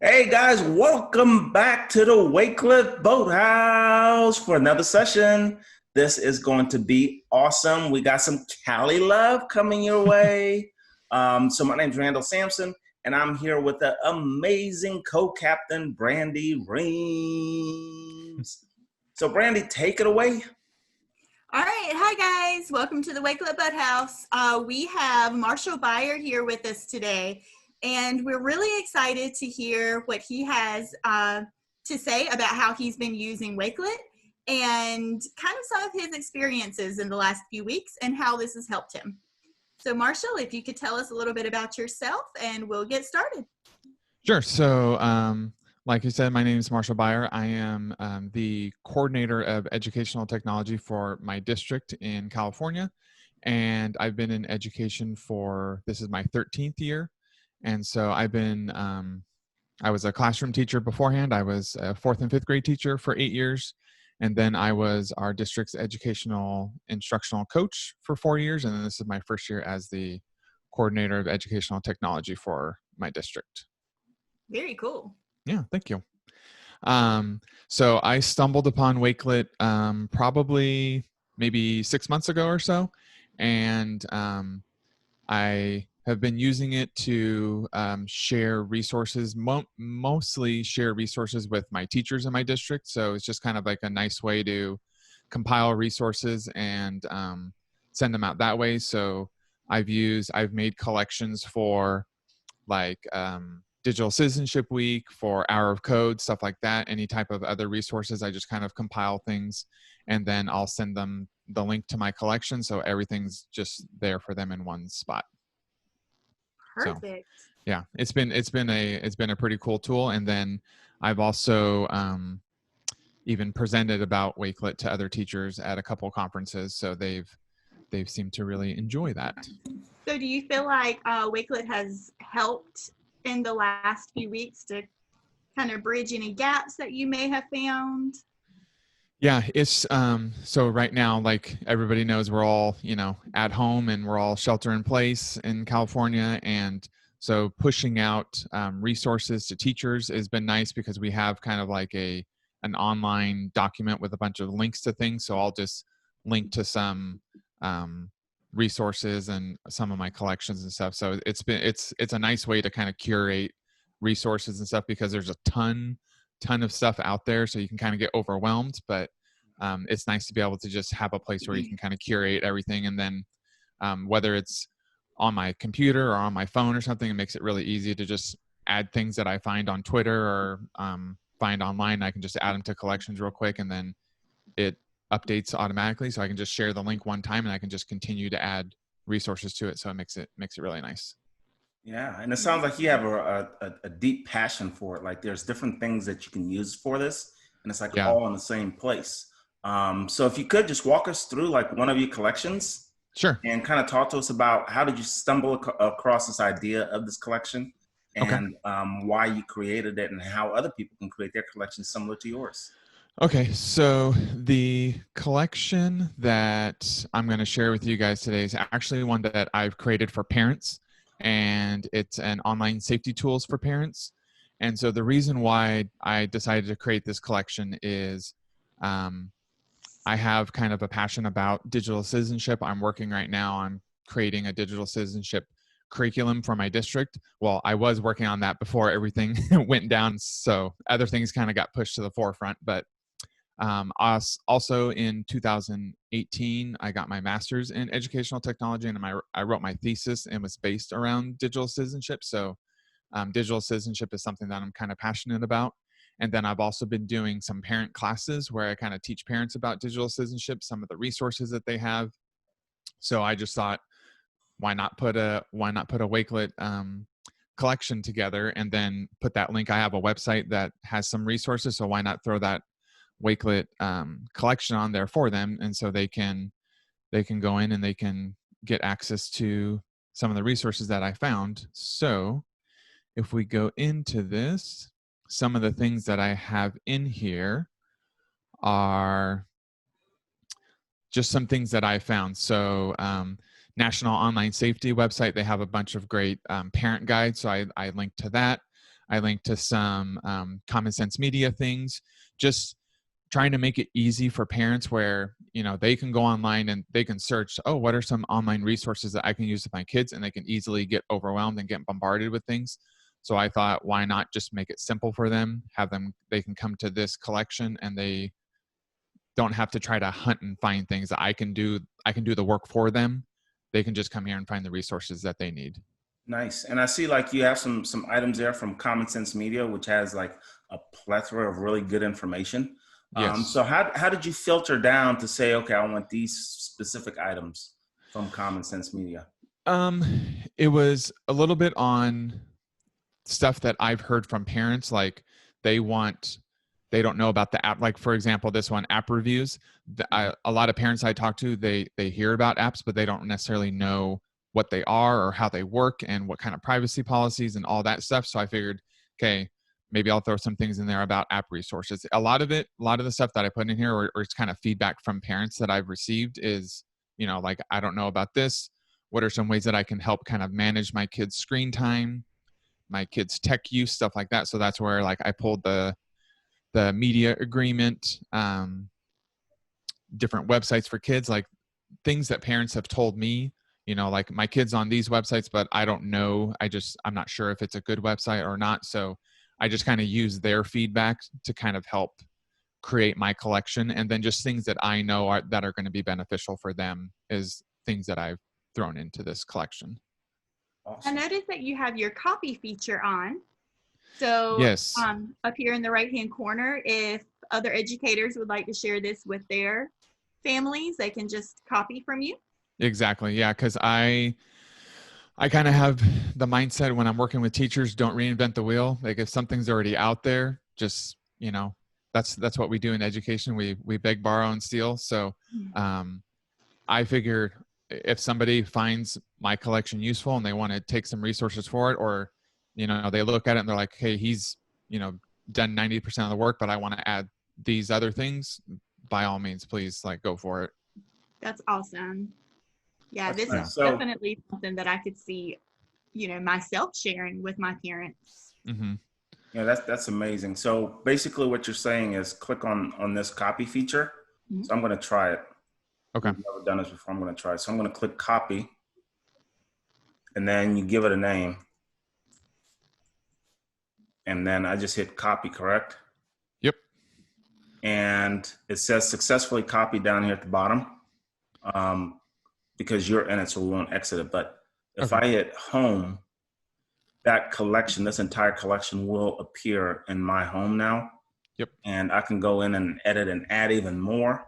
Hey guys, welcome back to the Wakelet Boathouse for another session. This is going to be awesome. We got some Cali love coming your way. So my name's Randall Sampson, and I'm here with the amazing co-captain, Brandi Reams. So Brandi, take it away. All right. Hi, guys. Welcome to the Wakelet Boathouse. We have Marshall Beyer here with us today, and we're really excited to hear what he has to say about how he's been using Wakelet and kind of some of his experiences in the last few weeks and how this has helped him. So, Marshall, if you could tell us a little bit about yourself, and we'll get started. Sure. So, like you said, my name is Marshall Beyer. I am the coordinator of educational technology for my district in California. And I've been in education this is my 13th year. And so I was a classroom teacher beforehand. I was a 4th and 5th grade teacher for 8 years. And then I was our district's educational instructional coach for 4 years. And then this is my first year as the coordinator of educational technology for my district. Very cool. Yeah, thank you. So I stumbled upon Wakelet probably maybe 6 months ago or so, and I have been using it to share resources, mostly share resources with my teachers in my district. So it's just kind of like a nice way to compile resources and send them out that way. So I've made collections for like Digital Citizenship Week, for Hour of Code, stuff like that, any type of other resources. I just kind of compile things and then I'll send them the link to my collection. So everything's just there for them in one spot. Perfect. So, yeah, it's been a pretty cool tool. And then I've also even presented about Wakelet to other teachers at a couple conferences. So they've seemed to really enjoy that. So do you feel like Wakelet has helped in the last few weeks to kind of bridge any gaps that you may have found? Yeah, it's so right now, like everybody knows, we're all, at home and we're all shelter in place in California. And so pushing out resources to teachers has been nice because we have kind of like an online document with a bunch of links to things. So I'll just link to some resources and some of my collections and stuff. So it's a nice way to kind of curate resources and stuff because there's a ton of stuff out there, so you can kind of get overwhelmed, but it's nice to be able to just have a place where you can kind of curate everything. And then whether it's on my computer or on my phone or something, it makes it really easy to just add things that I find on Twitter or find online. I can just add them to collections real quick, and then it updates automatically, so I can just share the link one time and I can just continue to add resources to it. So it makes it really nice. Yeah, and it sounds like you have a deep passion for it. Like there's different things that you can use for this, and it's like all in the same place. So if you could just walk us through like one of your collections. Sure. And kind of talk to us about how did you stumble across this idea of this collection and why you created it and how other people can create their collections similar to yours. Okay, so the collection that I'm going to share with you guys today is actually one that I've created for parents, and it's an online safety tools for parents. And so the reason why I decided to create this collection is I have kind of a passion about digital citizenship. I'm working right now on creating a digital citizenship curriculum for my district. Well, I was working on that before everything went down, so other things kind of got pushed to the forefront. But also in 2018, I got my master's in educational technology, and I wrote my thesis and was based around digital citizenship. So digital citizenship is something that I'm kind of passionate about. And then I've also been doing some parent classes where I kind of teach parents about digital citizenship, some of the resources that they have. So I just thought, why not put a Wakelet collection together and then put that link. I have a website that has some resources, so why not throw that Wakelet collection on there for them, and so they can go in and they can get access to some of the resources that I found. So if we go into this, some of the things that I have in here are just some things that I found. So National Online Safety website, they have a bunch of great parent guides, so I linked to that. I linked to some Common Sense Media things, just trying to make it easy for parents where, they can go online and they can search, oh, what are some online resources that I can use with my kids? And they can easily get overwhelmed and get bombarded with things. So I thought, why not just make it simple for them, they can come to this collection and they don't have to try to hunt and find things. I can do the work for them. They can just come here and find the resources that they need. Nice. And I see like you have some items there from Common Sense Media, which has like a plethora of really good information. Yes. So how did you filter down to say, okay, I want these specific items from Common Sense Media? It was a little bit on stuff that I've heard from parents, like they don't know about the app. Like, for example, this one, app reviews. A lot of parents I talk to, they hear about apps, but they don't necessarily know what they are or how they work and what kind of privacy policies and all that stuff. So I figured, okay, maybe I'll throw some things in there about app resources. A lot of the stuff that I put in here, or it's kind of feedback from parents that I've received is, like, I don't know about this. What are some ways that I can help kind of manage my kids' screen time, my kids' tech use, stuff like that. So that's where like I pulled the media agreement, different websites for kids, like things that parents have told me, like my kid's on these websites, but I don't know. I'm not sure if it's a good website or not. So I just kind of use their feedback to kind of help create my collection. And then just things that I know that are going to be beneficial for them is things that I've thrown into this collection. Awesome. I noticed that you have your copy feature on. So yes, up here in the right-hand corner, if other educators would like to share this with their families, they can just copy from you. exactly. Yeah. Cause I kind of have the mindset when I'm working with teachers, don't reinvent the wheel. Like if something's already out there, just, that's what we do in education. We beg, borrow, and steal. So I figure if somebody finds my collection useful and they want to take some resources for it, or, they look at it and they're like, hey, he's, done 90% of the work, but I want to add these other things, by all means, please go for it. That's awesome. Yeah, That's this nice. is So, definitely something that I could see, myself sharing with my parents. Mm-hmm. yeah, that's amazing. So basically what you're saying is click on this copy feature. Mm-hmm. So I'm going to try it. Okay. I've never done this before. I'm going to try it. So I'm going to click copy and then you give it a name. And then I just hit copy, correct? Yep. And it says successfully copied down here at the bottom because you're in it, so we won't exit it. But if I hit home, that collection, this entire collection will appear in my home now. Yep. And I can go in and edit and add even more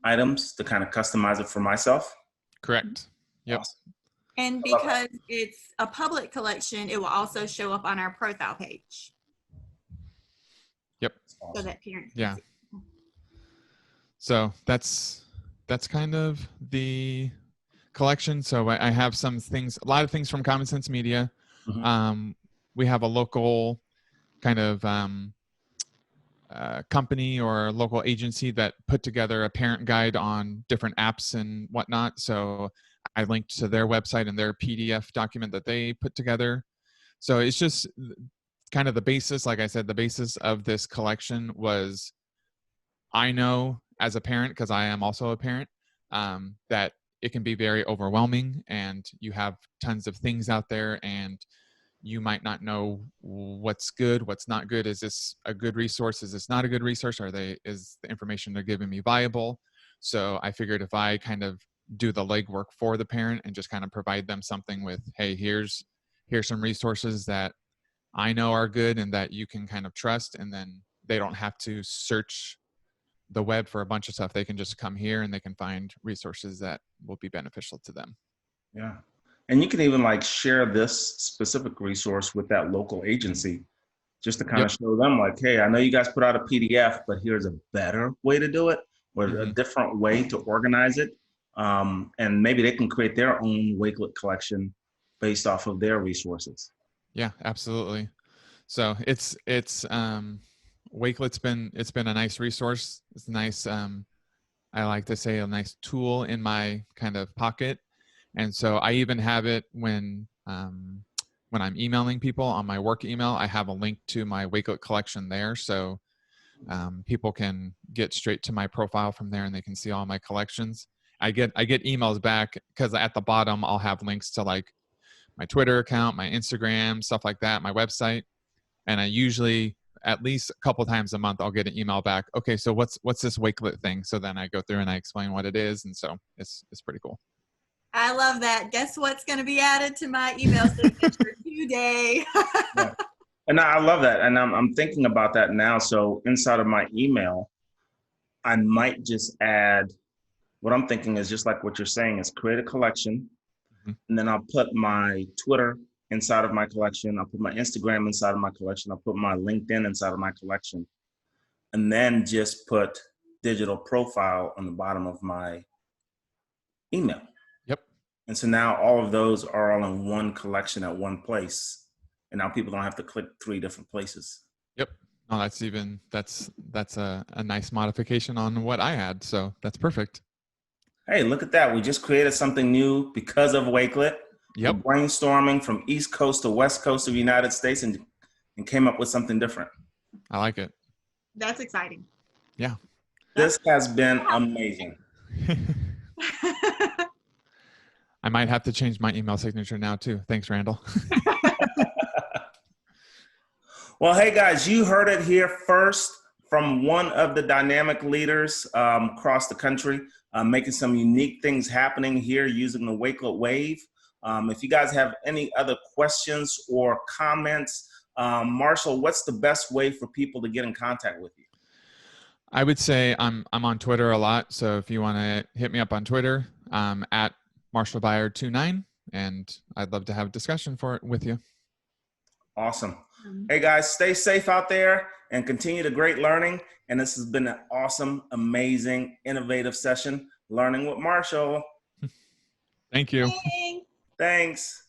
items to kind of customize it for myself. Correct. Yep. Awesome. And because it's a public collection, it will also show up on our profile page. Yep. So that parents yeah. So that's kind of the collection. So I have some things, a lot of things from Common Sense Media. Mm-hmm. We have a local kind of company or a local agency that put together a parent guide on different apps and whatnot. So I linked to their website and their PDF document that they put together. So it's just kind of the basis. Like I said, the basis of this collection was, I know as a parent, because I am also a parent, that it can be very overwhelming and you have tons of things out there and you might not know what's good, what's not good. Is this a good resource? Is this not a good resource? Is the information they're giving me viable? So I figured if I kind of do the legwork for the parent and just kind of provide them something with, hey, here's some resources that I know are good and that you can kind of trust, and then they don't have to search the web for a bunch of stuff. They can just come here and they can find resources that will be beneficial to them. Yeah. And you can even share this specific resource with that local agency just to kind of show them hey, I know you guys put out a PDF, but here's a better way to do it, or a different way to organize it. And maybe they can create their own Wakelet collection based off of their resources. Yeah, absolutely. So it's Wakelet's been a nice resource. It's nice. I like to say a nice tool in my kind of pocket. And so I even have it when when I'm emailing people on my work email, I have a link to my Wakelet collection there. So people can get straight to my profile from there and they can see all my collections. I get emails back because at the bottom, I'll have links to like my Twitter account, my Instagram, stuff like that, my website. And I usually, at least a couple times a month, I'll get an email back. Okay, so what's this Wakelet thing? So then I go through and I explain what it is. And so it's pretty cool. I love that. Guess what's going to be added to my email signature today? Yeah. And I love that. And I'm thinking about that now. So inside of my email, I might just add, what I'm thinking is just like what you're saying is create a collection. Mm-hmm. And then I'll put my Twitter inside of my collection. I'll put my Instagram inside of my collection. I'll put my LinkedIn inside of my collection. And then just put digital profile on the bottom of my email. Yep. And so now all of those are all in one collection at one place. And now people don't have to click 3 different places. Yep. No, that's a nice modification on what I had. So that's perfect. Hey, look at that. We just created something new because of Wakelet. Yep. We're brainstorming from East Coast to West Coast of the United States and came up with something different. I like it. That's exciting. Yeah. This has been amazing. I might have to change my email signature now too. Thanks, Randall. Well, hey guys, you heard it here first from one of the dynamic leaders across the country, making some unique things happening here using the Wakelet Wave. If you guys have any other questions or comments, Marshall, what's the best way for people to get in contact with you? I would say I'm on Twitter a lot. So if you want to hit me up on Twitter, at Marshall Beyer 29, and I'd love to have a discussion with you. Awesome. Hey guys, stay safe out there and continue the great learning. And this has been an awesome, amazing, innovative session, Learning with Marshall. Thank you. Thanks.